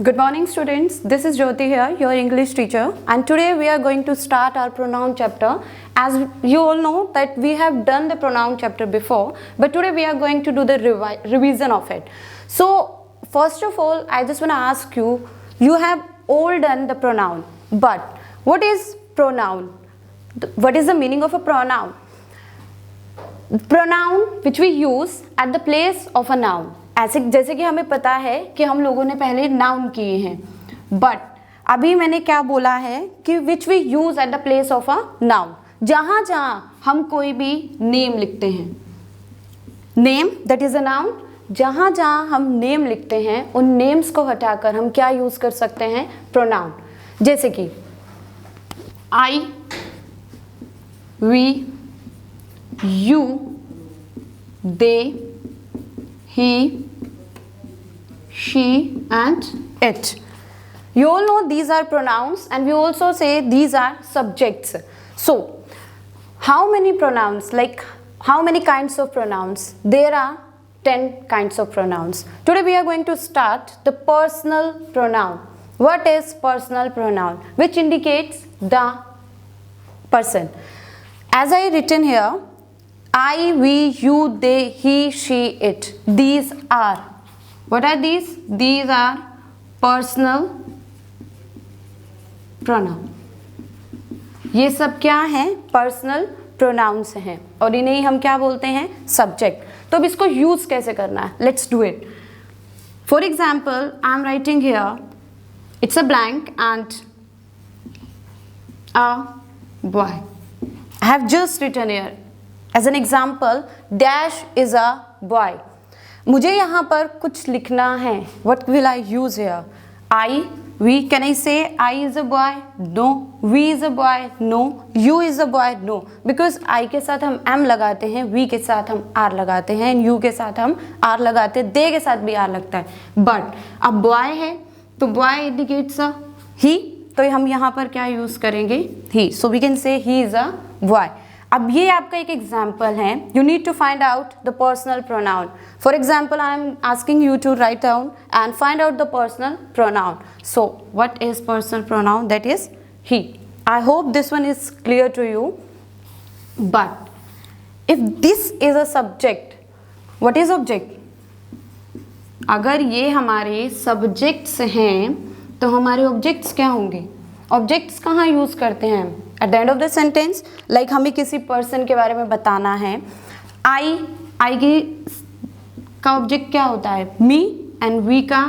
Good morning students, this is Jyoti here, your English teacher, and today we are going to start our pronoun chapter. As you all know that we have done the pronoun chapter before, but today we are going to do the revision of it. So first of all, I just want to ask you, you have all done the pronoun, but what is pronoun? What is the meaning of a pronoun? Pronoun which we use at the place of a noun. ऐसे जैसे कि हमें पता है कि हम लोगों ने पहले नाउन किए हैं, बट अभी मैंने क्या बोला है कि which we use at the place of a noun, जहां जहां हम कोई भी नेम लिखते हैं, name that is a noun, जहां जहां हम नेम लिखते हैं उन नेम्स को हटाकर हम क्या यूज कर सकते हैं, प्रोनाउन. जैसे कि I, we, you, they, he, she and it. You all know these are pronouns and we also say these are subjects. So how many pronouns, like how many kinds of pronouns? There are 10 kinds of pronouns. Today we are going to start the personal pronoun. What is personal pronoun? Which indicates the person. As I written here, I, we, you, they, he, she, it. These are. What are these? These are personal pronoun. ये सब क्या हैं? Personal pronouns हैं और इन्हें हम क्या बोलते हैं? Subject. तो अब इसको use कैसे करना है? Let's do it. For example, I am writing here. It's a blank and a boy. I have just written here. As an example, dash is a boy. मुझे यहाँ पर कुछ लिखना है. What will I use here? I, we. Can I say I is a boy? No. We is a boy? No. You is a boy? No. Because I के साथ हम M लगाते हैं, we के साथ हम R लगाते हैं, you के साथ हम R लगाते हैं, they के साथ भी R लगता है. But अब boy है तो boy indicates a he. तो हम यहाँ पर क्या यूज करेंगे? He. So we can say he is a boy. अब ये आपका एक एग्जाम्पल है. You need to find out the personal pronoun. For example I am asking you to write down and find out the personal pronoun. So what is personal pronoun? That is he. I hope this one is clear to you. But if this is a subject, what is object? अगर ये हमारे subjects हैं तो हमारे objects क्या होंगे? Objects कहाँ use करते हैं? Eight the end of the sentence. Like हमें किसी पर्सन के बारे में बताना है. आई की का ऑब्जेक्ट क्या होता है? मी. एंड वी का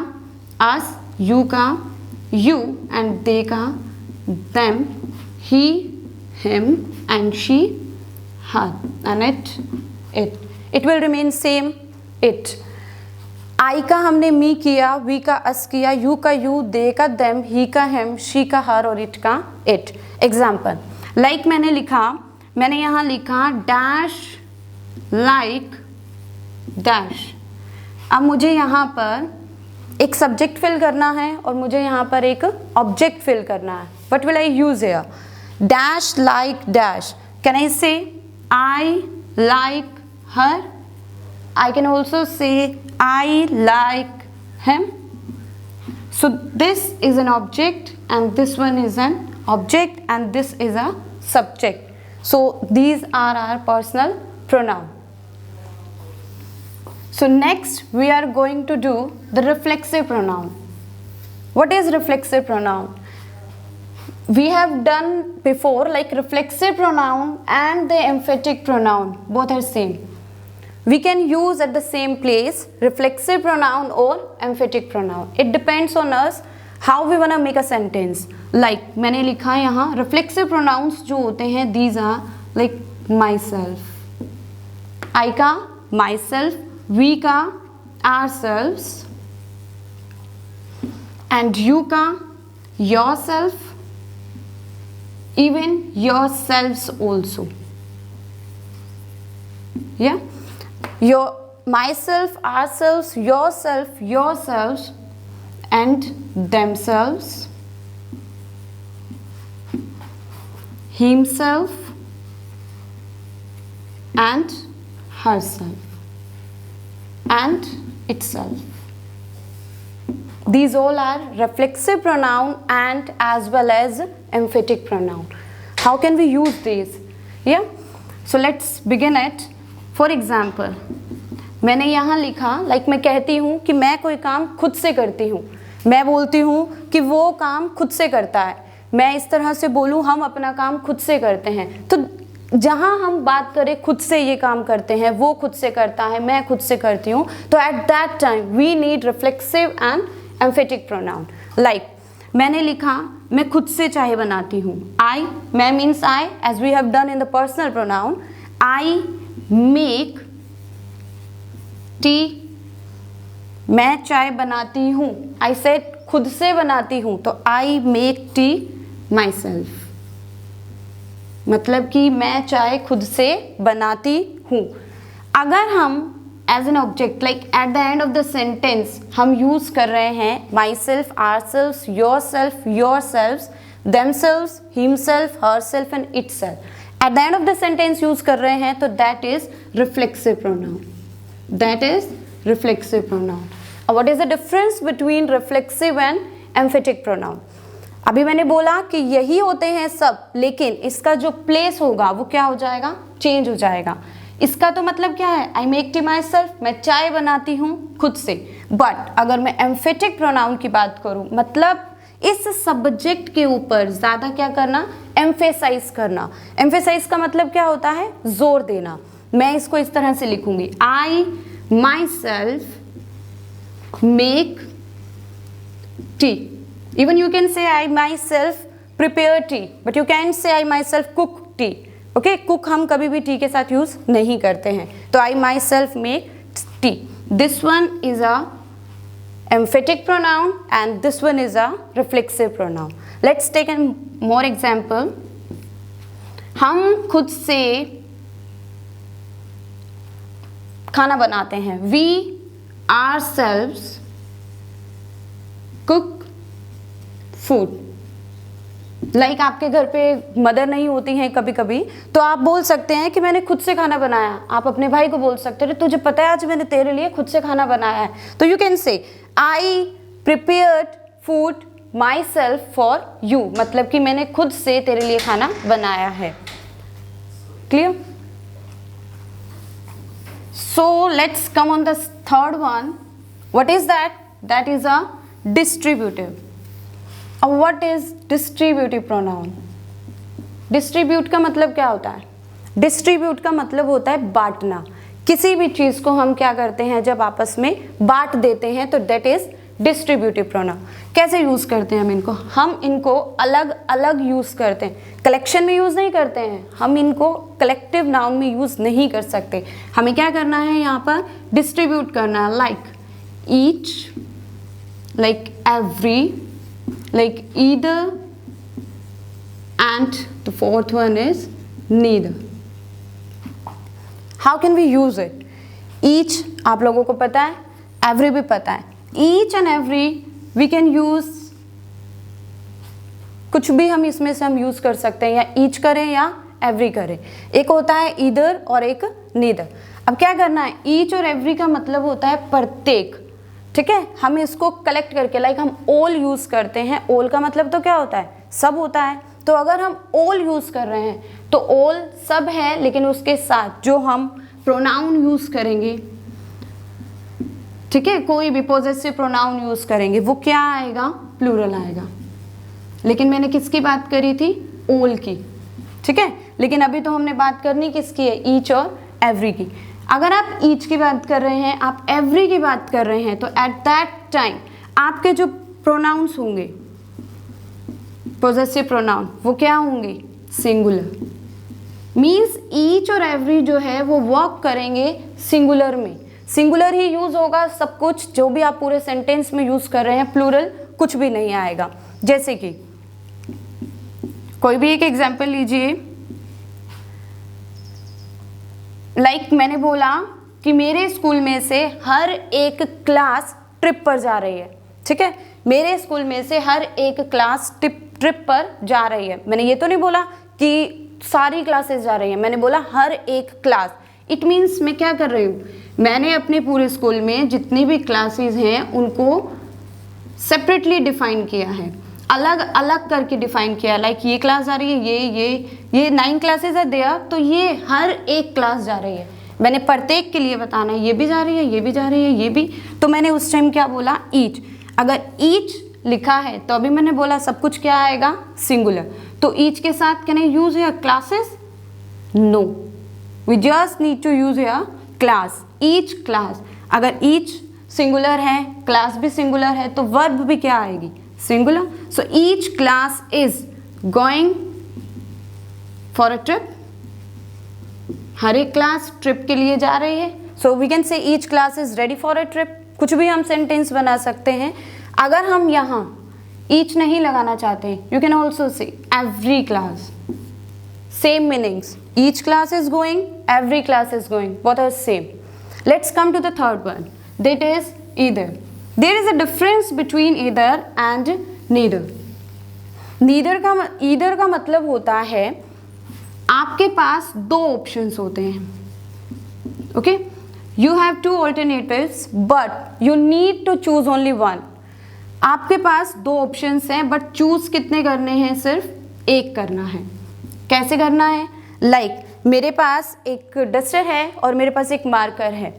अस. यू का यू. एंड दे का them. He, him and she, her. And it will remain same. It. I का हमने मी किया, वी का अस किया, यू का यू, दे का देम, ही का हिम, शी का हर और इट का इट. एग्जाम्पल लाइक मैंने यहाँ लिखा डैश लाइक डैश. अब मुझे यहाँ पर एक सब्जेक्ट फिल करना है और मुझे यहाँ पर एक ऑब्जेक्ट फिल करना है. What will I use here? Dash like dash. Can I say I like her? I can also say I like him. So this is an object and this one is an object and this is a subject. So these are our personal pronoun. So next we are going to do the reflexive pronoun. What is reflexive pronoun? We have done before like reflexive pronoun and the emphatic pronoun. Both are same. We can use at the same place reflexive pronoun or emphatic pronoun. It depends on us how we wanna make a sentence. Like मैंने लिखा यहाँ reflexive pronouns जो होते हैं, these are like myself. I का myself, we का ourselves, and you का yourself, even yourselves also. Yeah. Your, myself, ourselves, yourself, yourselves, and themselves, himself, and herself, and itself. These all are reflexive pronoun and as well as emphatic pronoun. How can we use these? Yeah, so let's begin it. For example, मैंने यहाँ लिखा like मैं कहती हूँ कि मैं कोई काम खुद से करती हूँ, मैं बोलती हूँ कि वो काम खुद से करता है, मैं इस तरह से बोलूँ हम अपना काम खुद से करते हैं। तो जहाँ हम बात करें खुद से ये काम करते हैं, वो खुद से करता है, मैं खुद से करती हूँ, तो at that time we need reflexive and emphatic pronoun. Like मैंने लिखा मैं खुद से चाय बनाती हूँ, आई, मैं means I, as we have done in the personal pronoun, I make tea, मैं चाय बनाती हूँ, आई सेड खुद से बनाती हूँ, तो आई मेक टी माई सेल्फ, मतलब कि मैं चाय खुद से बनाती हूँ। अगर हम as an object like at the end of the sentence हम यूज कर रहे हैं myself, ourself, yourself, themself, himself, herself and itself, at the end of the sentence use कर रहे हैं, तो that is reflexive pronoun, that is reflexive pronoun. What is the difference between reflexive and emphatic pronoun? अभी मैंने बोला कि यही होते हैं सब, लेकिन इसका जो प्लेस होगा वो क्या हो जाएगा, चेंज हो जाएगा। इसका तो मतलब क्या है, आई मेक टी माई सेल्फ, मैं चाय बनाती हूँ खुद से। बट अगर मैं एम्फेटिक प्रोनाउन की बात करूँ, मतलब इस सब्जेक्ट के ऊपर ज़्यादा क्या करना, एम्फेसाइज करना। एम्फेसाइज का मतलब क्या होता है, जोर देना। मैं इसको इस तरह से लिखूंगी, I myself make tea. Even you can say I myself prepare tea, but you can't say I myself cook tea. Okay, cook हम कभी भी टी के साथ यूज नहीं करते हैं, तो I myself make tea. This one is a emphatic pronoun and this one is a reflexive pronoun. Let's take a more example. हम खुद से खाना बनाते हैं, we ourselves cook food. Like आपके घर पे मदर नहीं होती हैं कभी कभी, तो आप बोल सकते हैं कि मैंने खुद से खाना बनाया। आप अपने भाई को बोल सकते हैं तुझे पता है आज मैंने तेरे लिए खुद से खाना बनाया है, तो यू कैन से आई prepared food my self for you, मतलब कि मैंने खुद से तेरे लिए खाना बनाया है। Clear? So let's come on the third one. What is that? That is a distributive. What is distributive pronoun? Distribute का मतलब क्या होता है? Distribute का मतलब होता है बांटना। किसी भी चीज़ को हम क्या करते हैं, जब आपस में बांट देते हैं, तो that is distributive pronoun। कैसे यूज़ करते हैं हम इनको अलग अलग यूज़ करते हैं, कलेक्शन में यूज़ नहीं करते हैं। हम इनको कलेक्टिव नाउन में यूज़ नहीं कर सकते। हमें क्या करना है, यहाँ पर डिस्ट्रीब्यूट करना है, like each, like every, like either, and the fourth one is neither. How can we use it? Each आप लोगों को पता है, every भी पता है। Each and every we can use, कुछ भी हम इसमें से हम यूज कर सकते हैं, या each करें या every करें। एक होता है either और एक neither। अब क्या करना है, each और every का मतलब होता है प्रत्येक, ठीक है। हम इसको कलेक्ट करके, लाइक हम ऑल यूज करते हैं, ऑल का मतलब तो क्या होता है, सब होता है। तो अगर हम ऑल यूज कर रहे हैं, तो ऑल सब है, लेकिन उसके साथ जो हम प्रोनाउन यूज करेंगे, ठीक है, कोई भी पॉजेसिव प्रोनाउन यूज करेंगे, वो क्या आएगा, प्लूरल आएगा। लेकिन मैंने किसकी बात करी थी, ऑल की, ठीक है। लेकिन अभी तो हमने बात करनी किसकी है, ईच और एवरी की। अगर आप ईच की बात कर रहे हैं, आप एवरी की बात कर रहे हैं, तो एट दैट टाइम आपके जो प्रोनाउंस होंगे, पॉजेसिव प्रोनाउन, वो क्या होंगे, सिंगुलर। मीन्स ईच और एवरी जो है वो वर्क करेंगे सिंगुलर में, सिंगुलर ही यूज होगा सब कुछ। जो भी आप पूरे सेंटेंस में यूज कर रहे हैं, प्लूरल कुछ भी नहीं आएगा। जैसे कि कोई भी एक एग्जाम्पल लीजिए, लाइक मैंने बोला कि मेरे स्कूल में से हर एक क्लास ट्रिप पर जा रही है, ठीक है। मेरे स्कूल में से हर एक क्लास ट्रिप पर जा रही है। मैंने ये तो नहीं बोला कि सारी क्लासेस जा रही हैं, मैंने बोला हर एक क्लास। इट मीन्स मैं क्या कर रही हूँ, मैंने अपने पूरे स्कूल में जितनी भी क्लासेस हैं उनको सेपरेटली डिफाइन किया है, अलग अलग करके डिफाइन किया, लाइक ये क्लास जा रही है, ये 9 क्लासेस है देयर, तो ये हर एक क्लास जा रही है, मैंने प्रत्येक के लिए बताना है, ये भी जा रही है, ये भी जा रही है, ये भी, तो मैंने उस टाइम क्या बोला, ईच। अगर ईच लिखा है तो अभी मैंने बोला सब कुछ क्या आएगा, सिंगुलर, तो ईच के साथ can I use here classes, no, we just need to use here class, each class. अगर ईच सिंगुलर है, क्लास भी सिंगुलर है, तो वर्ब भी क्या आएगी, singular. So each class is going for a trip, हर एक क्लास ट्रिप के लिए जा रही है, so we can say each class is ready for a trip. कुछ भी हम सेंटेंस बना सकते हैं। अगर हम यहाँ ईच नहीं लगाना चाहते, you can also say every class, same meanings, each class is going, every class is going, both are same. Let's come to the third one, that is either. There is a difference between either and neither. Either का मतलब होता है आपके पास दो options होते हैं, okay, you have two alternatives but you need to choose only one. आपके पास दो ऑप्शंस हैं बट चूज कितने करने हैं, सिर्फ एक करना है। कैसे करना है, लाइक मेरे पास एक डस्टर है और मेरे पास एक मार्कर है,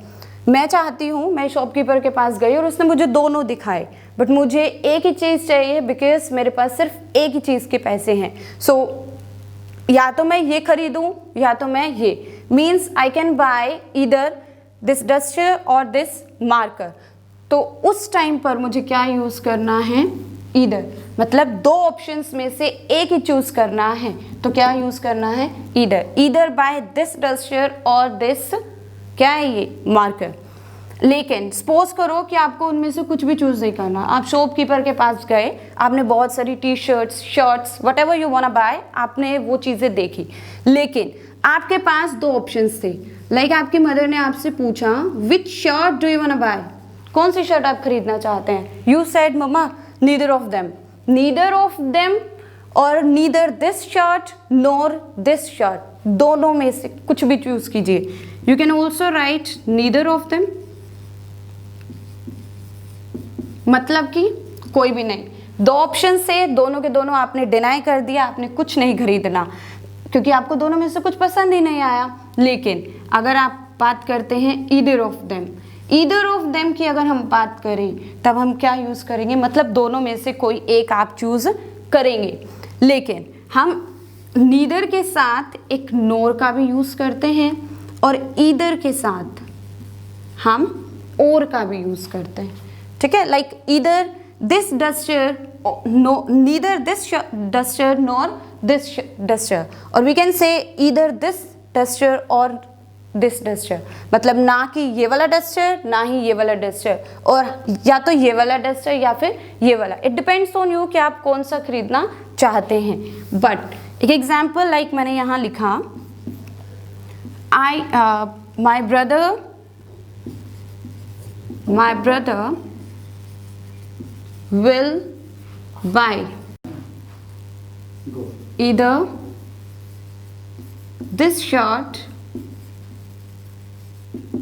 मैं चाहती हूँ, मैं शॉपकीपर के पास गई और उसने मुझे दोनों दिखाए, बट मुझे एक ही चीज़ चाहिए बिकॉज मेरे पास सिर्फ एक ही चीज़ के पैसे हैं। सो या तो मैं ये खरीदूँ या तो मैं ये, means I can buy either this duster और दिस मार्कर। तो उस टाइम पर मुझे क्या यूज़ करना है, ईदर, मतलब दो ऑप्शंस में से एक ही चूज करना है, तो क्या यूज़ करना है, either. Either by this duster और दिस, क्या है ये, मार्कर। लेकिन सपोज करो कि आपको उनमें से कुछ भी चूज नहीं करना, आप शॉपकीपर के पास गए, आपने बहुत सारी T shirts, shirts, what ever you want bye, आपने वो चीज़ें देखी, लेकिन आपके पास दो ऑप्शंस थे। लाइक आपकी मदर ने आपसे पूछा which shirt do you want buy, कौन सी शर्ट आप खरीदना चाहते हैं। You said mamma neither of them और neither this shirt nor this shirt, दोनों में से कुछ भी चूज कीजिए। You can also write neither of them, मतलब कि कोई भी नहीं, दो ऑप्शन से दोनों के दोनों आपने डिनाई कर दिया, आपने कुछ नहीं खरीदना क्योंकि आपको दोनों में से कुछ पसंद ही नहीं आया। लेकिन अगर आप बात करते हैं ईदर ऑफ देम की अगर हम बात करें तब हम क्या यूज करेंगे, मतलब दोनों में से कोई एक आप चूज करेंगे। लेकिन हम नीदर के साथ एक नोर का भी यूज करते हैं और ईदर के साथ हम और का भी यूज करते हैं, ठीक है। Like either this duster, neither this duster nor this duster, और we can say either this duster और दिस डस्टर, मतलब ना कि ये वाला डस्टर ना ही ये वाला डस्टर, और या तो ये वाला डस्टर या फिर ये वाला, इट डिपेंड्स ऑन यू कि आप कौन सा खरीदना चाहते हैं। बट एक एग्जाम्पल लाइक मैंने यहाँ लिखा, my brother will buy either this shirt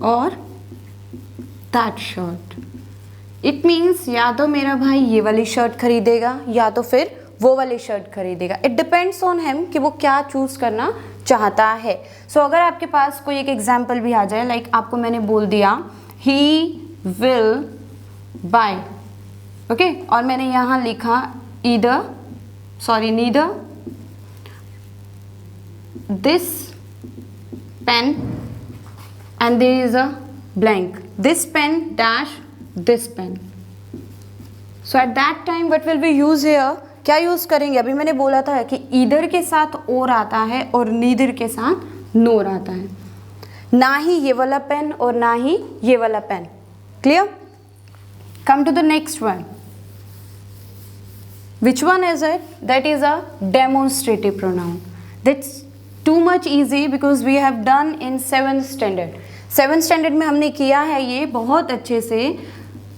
or that shirt. It means या तो मेरा भाई ये वाली शर्ट खरीदेगा या तो फिर वो वाली शर्ट खरीदेगा। इट डिपेंड्स ऑन हिम कि वो क्या चूज करना चाहता है। सो अगर आपके पास कोई एक एग्जाम्पल भी आ जाए, लाइक आपको मैंने बोल दिया ही विल बाय, ओके, और मैंने यहाँ लिखा neither this pen and there is a blank, this pen dash this pen. So at that time what will we use here, क्या यूज करेंगे, अभी मैंने बोला था कि ईदर के साथ और आता है और नीदर के साथ नोर आता है, ना ही ये वाला पेन और ना ही ये वाला pen. Clear? Come to the next one, which one is it? That is a demonstrative pronoun. That's too much easy because we have done in 7th standard. 7th standard में हमने किया है ये बहुत अच्छे से।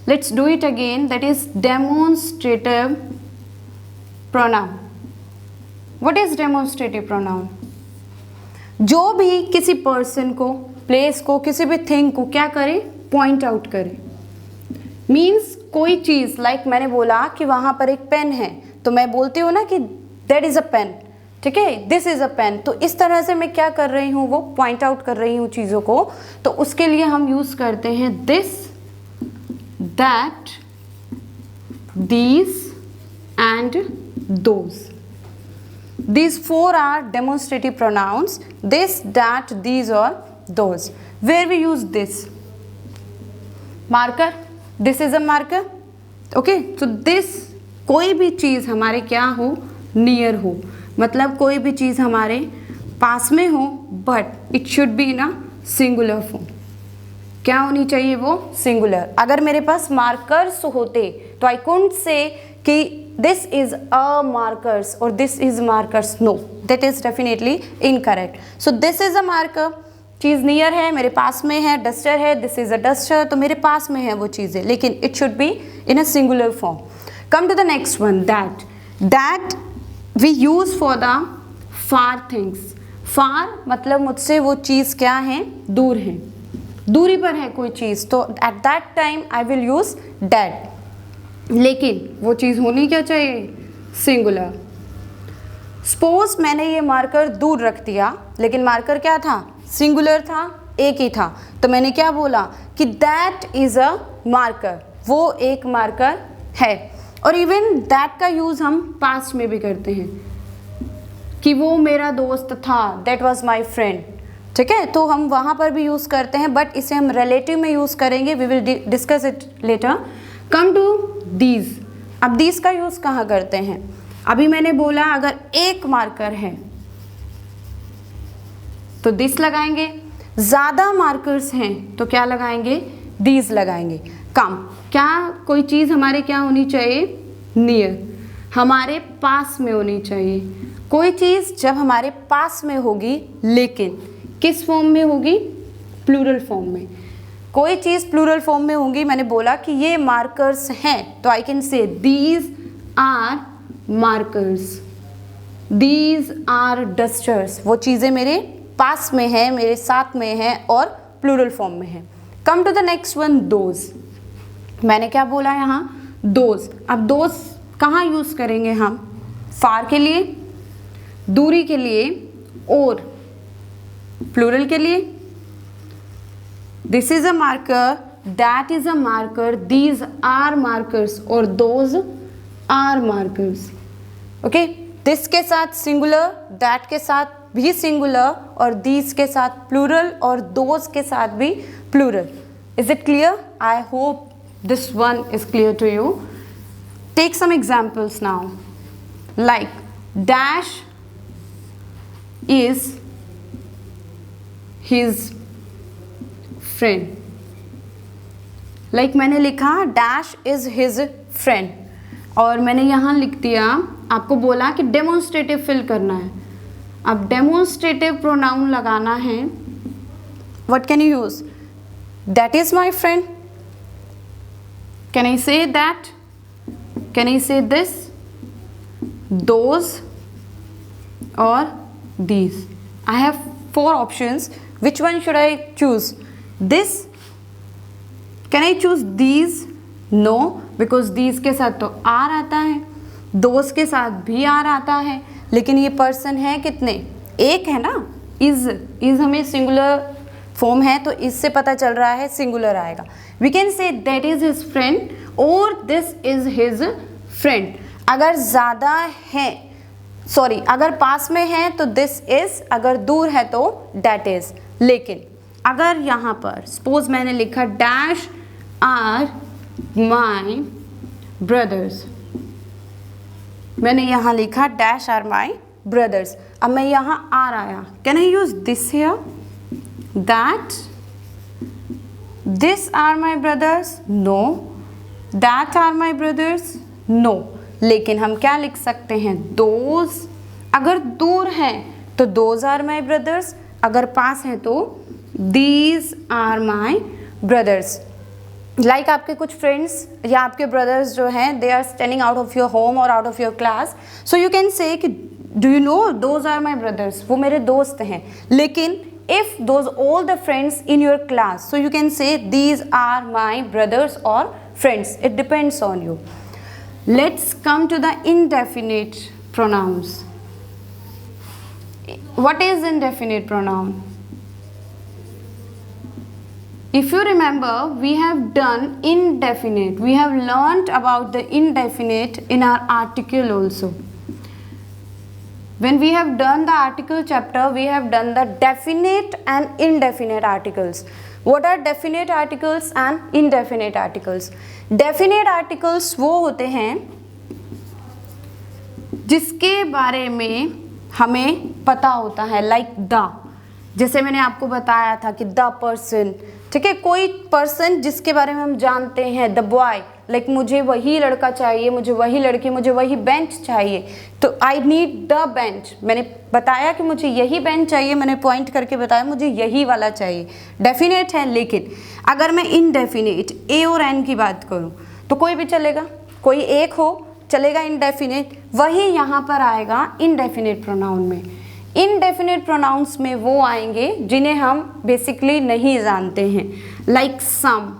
Let's do it again. That is demonstrative pronoun. What is demonstrative pronoun? जो भी किसी पर्सन को, प्लेस को, किसी भी थिंग को क्या करे, पॉइंट आउट करे, मीन्स कोई चीज़, लाइक मैंने बोला कि वहाँ पर एक पेन है, तो मैं बोलती हूँ ना कि दैट इज़ अ पेन, ठीक है, दिस इज़ अ पेन। तो इस तरह से मैं क्या कर रही हूँ, वो पॉइंट आउट कर रही हूँ चीज़ों को। तो उसके लिए हम यूज़ करते हैं this, that, these and those. These four are demonstrative pronouns: this, that, these or those. Where we use this? Marker. This is a marker. Okay, so this, कोई भी चीज़ हमारे क्या हो, नियर हो, मतलब कोई भी चीज़ हमारे पास में हो, but it should be in a singular form. क्या होनी चाहिए वो, सिंगुलर। अगर मेरे पास मार्कर्स होते तो आई कुडंट से कि दिस इज अ मार्कर्स और this is markers, no, that is definitely incorrect. So this is a marker, चीज़ नियर है, मेरे पास में है, डस्टर है, दिस इज अ डस्टर, तो मेरे पास में है वो चीज़ें, लेकिन it should be in a singular form. Come to the next one, that. That we use for the far things. Far मतलब मुझसे वो चीज़ क्या है, दूर है, दूरी पर है कोई चीज़, तो at that time I will use that. लेकिन वो चीज़ होनी क्या चाहिए, सिंगुलर। सपोज मैंने ये मार्कर दूर रख दिया, लेकिन मार्कर क्या था, सिंगुलर था, एक ही था, तो मैंने क्या बोला कि दैट इज़ अ मार्कर, वो एक मार्कर है। और इवन दैट का यूज़ हम पास्ट में भी करते हैं कि वो मेरा दोस्त था, दैट वॉज माई फ्रेंड, ठीक है, तो हम वहाँ पर भी यूज़ करते हैं, बट इसे हम रिलेटिव में यूज़ करेंगे, we will discuss it later. Come to these. अब दीज का यूज़ कहाँ करते हैं, अभी मैंने बोला अगर एक मार्कर है तो दिस लगाएंगे, ज़्यादा मार्कर्स हैं तो क्या लगाएंगे, दीज लगाएंगे। कम, क्या कोई चीज़ हमारे क्या होनी चाहिए, नियर, हमारे पास में होनी चाहिए। कोई चीज़ जब हमारे पास में होगी, लेकिन किस फॉर्म में होगी, प्लूरल फॉर्म में। कोई चीज़ प्लूरल फॉर्म में होगी, मैंने बोला कि ये मार्कर्स हैं, तो I can say these are markers, these are dusters, वो चीज़ें मेरे पास में है, मेरे साथ में है और प्लूरल फॉर्म में है। Come to the next one, those. मैंने क्या बोला यहाँ, दोज। अब दोज कहाँ यूज़ करेंगे हम, फार के लिए, दूरी के लिए और प्लूरल के लिए। This is a marker, that is a marker, these are markers और those are markers. Okay, this के साथ सिंगुलर, दैट के साथ भी सिंगुलर और दीज के साथ प्लूरल और दोज के साथ भी plural. Is it clear? I hope this one is clear to you. Take some examples now, like dash is his friend, like मैंने लिखा डैश इज हिज फ्रेंड और मैंने यहाँ लिख दिया, आपको बोला कि डेमोन्स्ट्रेटिव फिल करना है। अब डेमोन्स्ट्रेटिव प्रोनाउन लगाना है, what can you use, that is my friend, can I say that, can I से दिस, दोज और these? I have 4 options. Which one should I choose? This? Can I choose these? No, because these के साथ तो are आता है, those के साथ भी आर आता है, लेकिन ये पर्सन है कितने, एक है ना, इज हमें सिंगुलर फॉर्म है तो इससे पता चल रहा है सिंगुलर आएगा। We can say that is his friend और this is his friend। अगर ज़्यादा है, सॉरी, अगर पास में है तो दिस इज, अगर दूर है तो डैट इज। लेकिन अगर यहाँ पर सपोज मैंने लिखा डैश आर माई ब्रदर्स, मैंने यहाँ लिखा डैश आर माई ब्रदर्स, अब मैं यहाँ आर आया, can I use this here, that this are my brothers, no, that are my brothers, no. लेकिन हम क्या लिख सकते हैं, दोज। अगर दूर हैं तो दोज आर माई ब्रदर्स, अगर पास हैं तो these are my brothers. Like आपके कुछ फ्रेंड्स या आपके ब्रदर्स जो हैं, they are standing out of your home और out of your class, so you can say कि do you know those are my brothers, वो मेरे दोस्त हैं, लेकिन if those all the friends in your class, so you can say these are my brothers or friends. It depends on you. Let's come to the indefinite pronouns. What is indefinite pronoun? If you remember, we have done indefinite. We have learnt about the indefinite in our article also. When we have done the article chapter, we have done the definite and indefinite articles. What are definite articles and indefinite articles? Definite articles वो होते हैं जिसके बारे में हमें पता होता है, लाइक द, जैसे मैंने आपको बताया था कि द पर्सन, ठीक है, कोई पर्सन जिसके बारे में हम जानते हैं, द बॉय, लाइक मुझे वही लड़का चाहिए, मुझे वही लड़की, मुझे वही बेंच चाहिए, तो आई नीड द बेंच। मैंने बताया कि मुझे यही बेंच चाहिए, मैंने पॉइंट करके बताया मुझे यही वाला चाहिए, डेफिनेट है। लेकिन अगर मैं इनडेफिनेट ए और एन की बात करूं तो कोई भी चलेगा, कोई एक हो चलेगा इनडेफिनेट, वही यहाँ पर आएगा इनडेफिनेट प्रोनाउन में। इनडेफिनेट प्रोनाउंस में वो आएंगे जिन्हें हम बेसिकली नहीं जानते हैं, लाइक सम,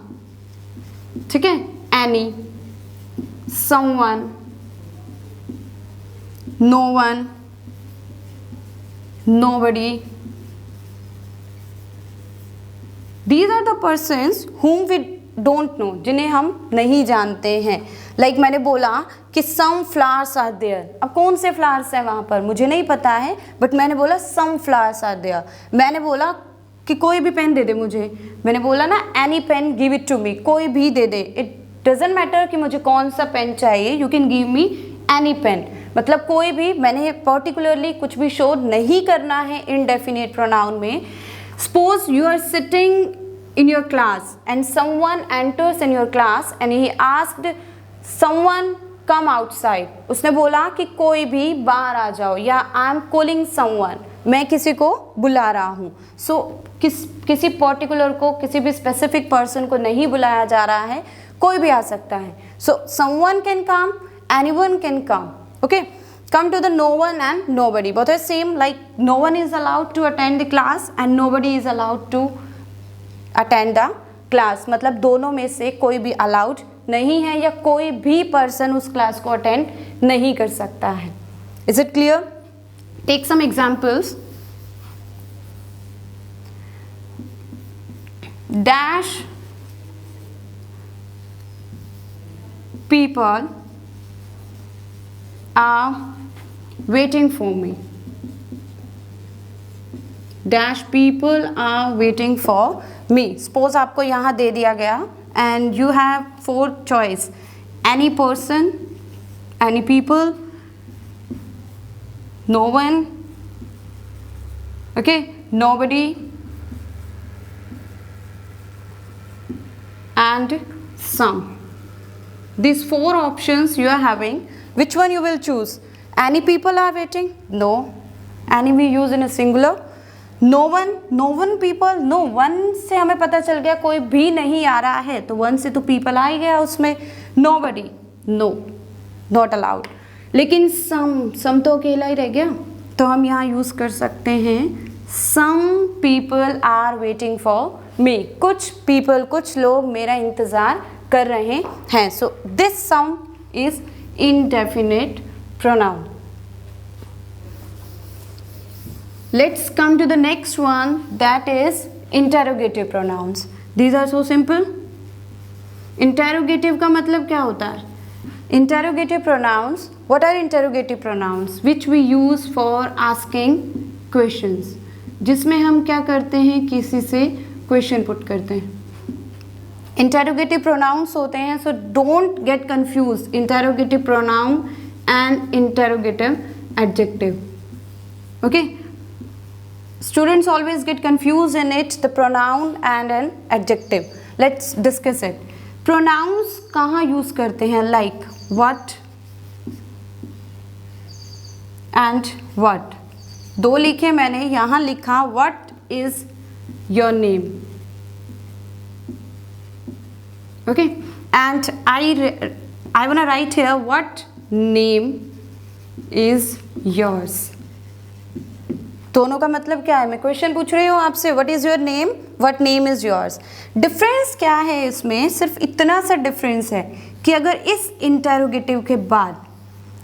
ठीक है, any, someone, no one, nobody. These are the persons whom we don't know, जिन्हें हम नहीं जानते हैं। लाइक मैंने बोला कि सम फ्लावर्स आर देयर, अब कौन से फ्लावर्स हैं वहाँ पर मुझे नहीं पता है, बट मैंने बोला सम फ्लावर्स आर देयर। मैंने बोला कि कोई भी पेन दे दे मुझे, मैंने बोला ना any pen give it to me, कोई भी दे दे, इट डजेंट मैटर कि मुझे कौन सा पेन चाहिए, you can give me any pen, मतलब कोई भी, मैंने पर्टिकुलरली कुछ भी शो नहीं करना है इनडेफिनेट प्रोनाउन में। Suppose you are sitting in your class and someone enters in your class and he asked someone come outside, उसने बोला कि कोई भी बाहर आ जाओ, या I am calling someone, मैं किसी को बुला रहा हूँ। सो किसी पर्टिकुलर को, किसी भी स्पेसिफिक पर्सन को नहीं बुलाया जा रहा है, कोई भी आ सकता है। सो someone can come, anyone can come, okay. Come to the no one and nobody, both are same, like no one is allowed to attend the class and nobody is allowed to attend the class, मतलब दोनों में से कोई भी allowed नहीं है या कोई भी पर्सन उस क्लास को अटेंड नहीं कर सकता है। Is it clear? Take some examples. Dash people are waiting for me, dash people are waiting for me. Suppose आपको यहाँ दे दिया गया and you have 4 choice, any person, any people, no one, okay, nobody and some. These 4 options you are having, which one you will choose? Any people are waiting? No. Any we use in a singular? No one, no one people, no one से हमें पता चल गया कोई भी नहीं आ रहा है, तो one से तो people आ ही गया उसमें। Nobody, no, not allowed। लेकिन some तो अकेला ही रह गया, तो हम यहाँ यूज़ कर सकते हैं some people are waiting for me, कुछ people, कुछ लोग मेरा इंतज़ार कर रहे हैं। So this some is indefinite pronoun। Let's come to the next one, that is interrogative pronouns। These are so simple। Interrogative का मतलब क्या होता है? Interrogative pronouns, what are interrogative pronouns? Which we use for asking questions, जिसमें हम क्या करते हैं, किसी से question put करते हैं। Interrogative pronouns होते हैं, so don't get confused, interrogative pronoun and interrogative adjective, okay? Students always get confused in it, the pronoun and an adjective। Let's discuss it। Pronouns कहाँ use करते हैं, like what and what। 2 लिखे मैंने, यहाँ लिखा what is your name, okay, and I wanna write here what name is yours। दोनों का मतलब क्या है? मैं क्वेश्चन पूछ रही हूँ आपसे, what is your name, what name is yours. Difference क्या है इसमें? सिर्फ इतना सा डिफरेंस है कि अगर इस इंटेरोगेटिव के बाद,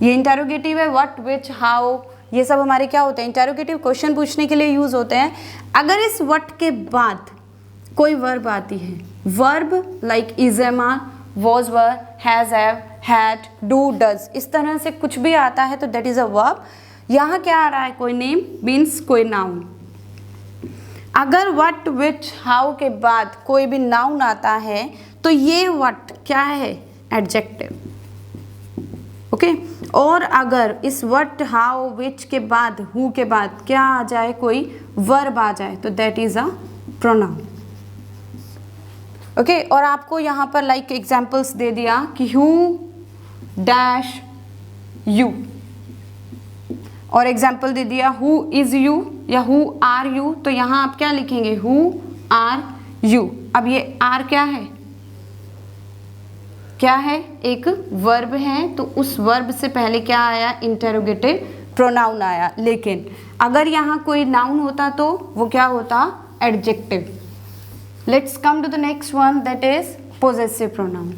ये इंटेरोगेटिव है, व्हाट, व्हिच, हाउ, ये सब हमारे क्या होते हैं? इंटेरोगेटिव क्वेश्चन पूछने के लिए यूज होते हैं। अगर इस व्हाट के बाद कोई वर्ब आती है, verb like is, am, are, was, were, has, have, had, do, does, इस तरह से कुछ भी आता है तो दैट इज अ वर्ब। यहाँ क्या आ रहा है? कोई नेम मीन्स कोई नाउन। अगर व्हाट, व्हिच, हाउ के बाद कोई भी नाउन आता है तो ये व्हाट क्या है? एडजेक्टिव। ओके और अगर इस व्हाट, हाउ, व्हिच के बाद, हु के बाद क्या आ जाए? कोई वर्ब आ जाए तो that is a pronoun. Okay और आपको यहाँ पर लाइक एग्जाम्पल्स दे दिया कि हु डैश यू, और एग्जाम्पल दे दिया हु इज यू या हु आर यू, तो यहाँ आप क्या लिखेंगे? Who are you. अब ये आर क्या है? क्या है? एक वर्ब है, तो उस वर्ब से पहले क्या आया? इंटेरोगेटिव प्रोनाउन आया। लेकिन अगर यहाँ कोई नाउन होता तो वो क्या होता? Adjective. Let's come to the next one, that is possessive pronoun.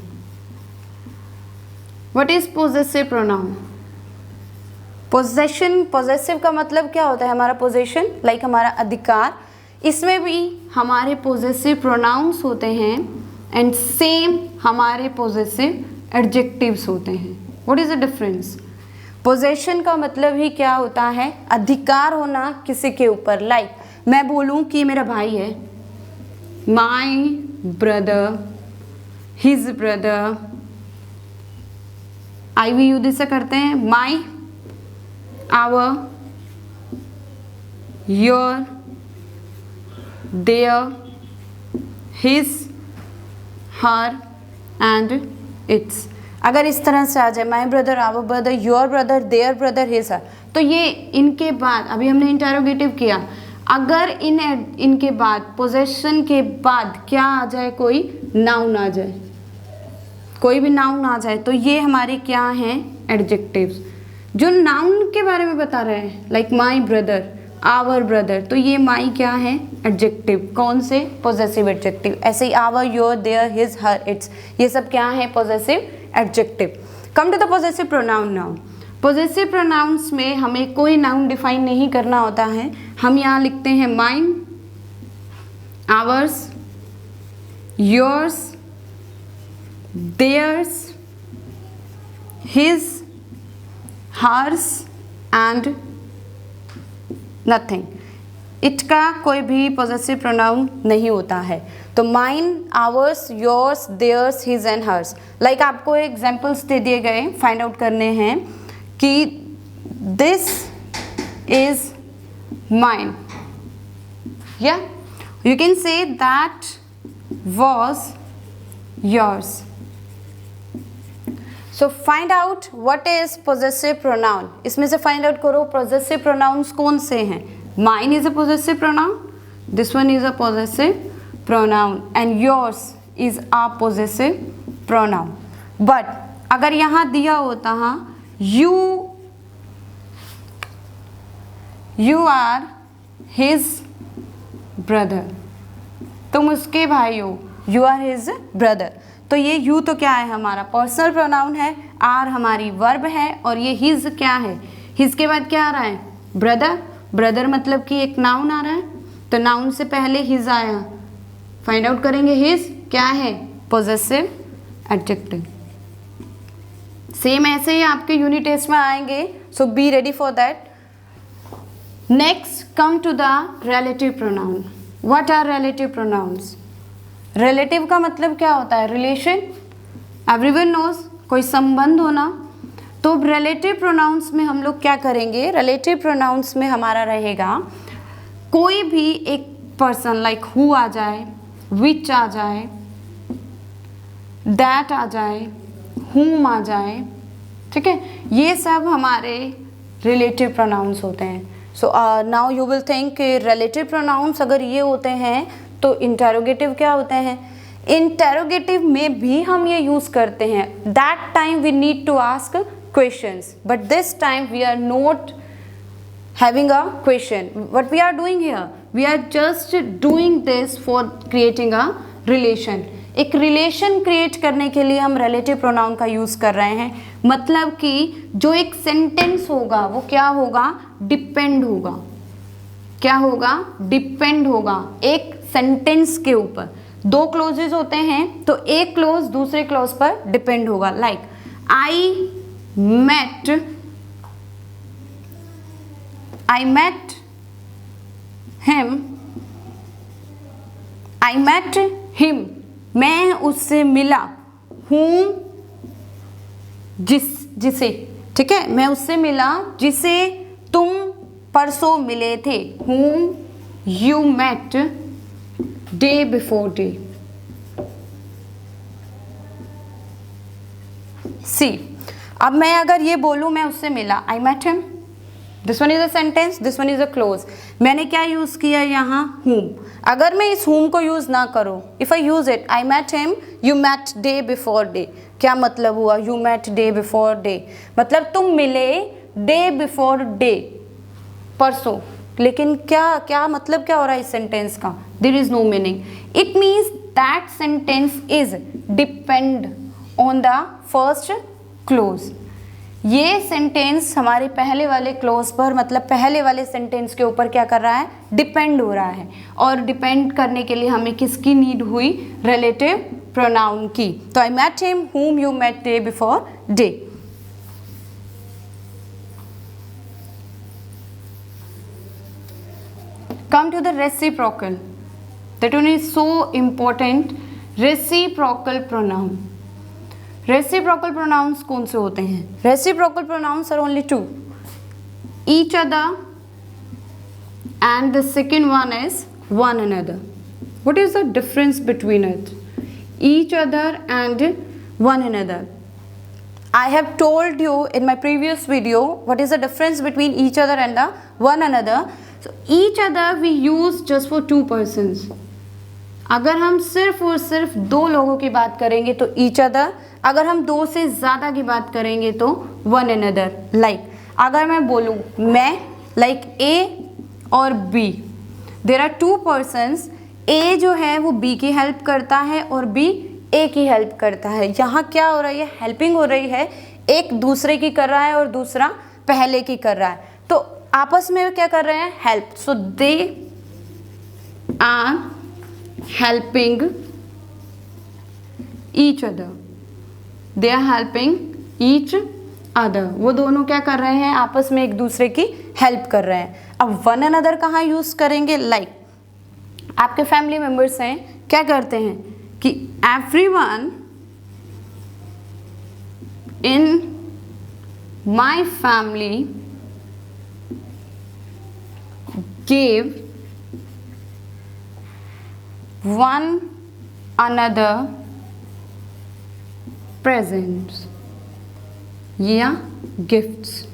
What is possessive pronoun? Possession, possessive का मतलब क्या होता है? हमारा पोजेशन लाइक हमारा अधिकार। इसमें भी हमारे पोजेसिव प्रोनाउंस होते हैं एंड सेम हमारे पोजेसिव एडजेक्टिव्स होते हैं। What is the difference? Possession का मतलब ही क्या होता है? अधिकार होना किसी के ऊपर। लाइक मैं बोलूँ कि मेरा भाई है, my brother, his brother, I we you से करते हैं। माई, our, your, their, his, her and its। अगर इस तरह से आ जाए my brother, our brother, your brother, their brother, his, her, तो ये इनके बाद, अभी हमने इंटेरोगेटिव किया, अगर इनके बाद पोजेशन के बाद क्या आ जाए? कोई नाउन आ जाए, कोई भी नाउन आ जाए तो ये हमारे क्या हैं? एडजेक्टिव्स। जो नाउन के बारे में बता रहे हैं like my brother, our brother, तो ये माई क्या है? एडजेक्टिव। कौन से? Possessive adjective. ऐसे ही our, your, their, his, her, its, ये सब क्या है? Possessive adjective. Come to the possessive pronoun now. Possessive pronouns में हमें कोई नाउन डिफाइन नहीं करना होता है। हम यहाँ लिखते हैं mine, ours, yours, theirs, his, hers and nothing. It का कोई भी पोजेसिव प्रोनाउन नहीं होता है। तो mine, ours, yours, theirs, his and hers. Like आपको एग्जाम्पल्स दे दिए गए, फाइंड आउट करने हैं कि दिस इज माइन, या you can say that was yours. So find out what is possessive pronoun. इसमें से फाइंड आउट करो पोजेसिव प्रोनाउंस कौन से हैं। Mine is a possessive pronoun, this one is a possessive pronoun and yours is a possessive pronoun. But अगर यहाँ दिया होता यू आर हिज ब्रदर, तुम उसके भाई हो, यू आर हिज ब्रदर, तो ये यू तो क्या है? हमारा पर्सनल प्रोनाउन है, आर हमारी वर्ब है, और ये हिज क्या है? हिज के बाद क्या आ रहा है? ब्रदर। ब्रदर मतलब कि एक नाउन आ रहा है, तो नाउन से पहले हिज आया। फाइंड आउट करेंगे हिज क्या है? Possessive adjective. सेम ऐसे ही आपके यूनिट टेस्ट में आएंगे, so be ready for that. Next come to the relative pronoun. What are relative pronouns? Relative का मतलब क्या होता है? रिलेशन, एवरीवन नोज, कोई संबंध होना। तो रिलेटिव प्रोनाउंस में हम लोग क्या करेंगे? रिलेटिव प्रोनाउंस में हमारा रहेगा कोई भी एक पर्सन लाइक हु आ जाए, विच आ जाए, दैट आ जाए, whom आ जाए, ठीक है, ये सब हमारे रिलेटिव प्रोनाउंस होते हैं। So now you will think relative pronouns अगर ये होते हैं तो इंटेरोगेटिव क्या होते हैं? इंटेरोगेटिव में भी हम ये यूज करते हैं। That time we need to ask questions, but this time we are not having a question. What we are doing here? We are just doing this for creating a relation. एक relation create करने के लिए हम relative pronoun का use कर रहे हैं. मतलब कि जो एक सेंटेंस होगा वो क्या होगा? डिपेंड होगा. क्या होगा? डिपेंड होगा एक सेंटेंस के ऊपर. दो क्लोजेज होते हैं तो एक क्लोज दूसरे क्लोज पर डिपेंड होगा. लाइक आई मेट हिम, मैं उससे मिला. हूँ जिसे, ठीक है, मैं उससे मिला जिसे तुम परसों मिले थे. whom you met day before day. See, अब मैं अगर ये बोलूं मैं उससे मिला, I met him. This one is a sentence, this one is a clause. मैंने क्या यूज किया यहाँ? whom. अगर मैं इस whom को यूज ना करूं, if I use it, I met him, you met day before day. क्या मतलब हुआ? You met day before day. मतलब तुम मिले day before day, परसों. लेकिन क्या मतलब क्या हो रहा है इस सेंटेंस का? There is no meaning. It means that sentence is depend on the first clause. ये सेंटेंस हमारे पहले वाले क्लोज पर, मतलब पहले वाले सेंटेंस के ऊपर क्या कर रहा है? डिपेंड हो रहा है. और डिपेंड करने के लिए हमें किसकी नीड हुई? रिलेटिव प्रोनाउन की. तो I met him, whom you met day before day. Come to the reciprocal. That one is so important. Reciprocal pronoun. Reciprocal pronouns कौन से होते हैं? Reciprocal pronouns are only two. Each other and the second one is one another. What is the difference between it? Each other and one another. I have told you in my previous video what is the difference between each other and the one another. So each other we use just for two persons. अगर हम सिर्फ और सिर्फ दो लोगों की बात करेंगे तो each other. अगर हम दो से ज़्यादा की बात करेंगे तो one another. Like अगर मैं बोलूँ मैं, like A और B, there are two persons. A जो है वो B की हेल्प करता है और B A की हेल्प करता है. यहाँ क्या हो रही है? हेल्पिंग हो रही है. एक दूसरे की कर रहा है और दूसरा पहले की कर रहा है. तो आपस में क्या कर रहे हैं? Help. So they are helping each other. They are helping each other. वो दोनों क्या कर रहे हैं? आपस में एक दूसरे की हेल्प कर रहे हैं. अब वन अनदर कहाँ यूज करेंगे? लाइक आपके फैमिली मेंबर्स हैं, क्या करते हैं कि everyone in my family gave one another presents या गिफ्ट्स.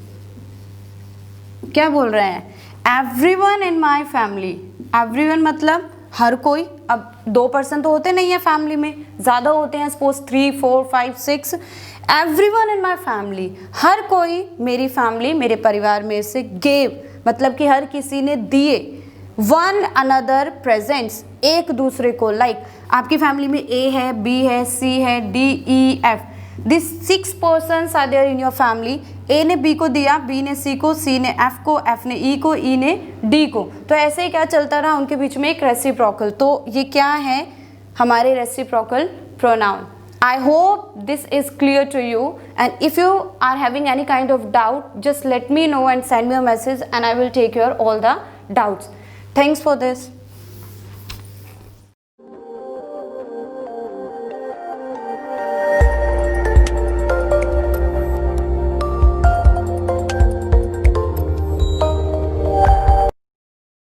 क्या बोल रहे हैं? Everyone in my family. Everyone मतलब हर कोई. अब दो पर्सन तो होते नहीं है फैमिली में, ज़्यादा होते हैं, suppose 3 4 5 6. Everyone in my family, हर कोई मेरी फैमिली, मेरे परिवार में से गेव मतलब कि हर किसी ने दिए. वन अनदर प्रेजेंट्स, एक दूसरे को. लाइक आपकी फैमिली में ए है, बी है, सी है, D, E, F. This 6 persons are there in your family. A ने बी को दिया, बी ने सी को, सी ने एफ को, एफ ने ई को, ई ने डी को. तो ऐसे ही क्या चलता रहा उनके बीच में एक रेसिप्रोकल. तो ये क्या है? हमारे reciprocal pronoun. I hope this is clear to you, and if you are having any kind of doubt, just let me know and send me a message and I will take care all the doubts. Thanks for this.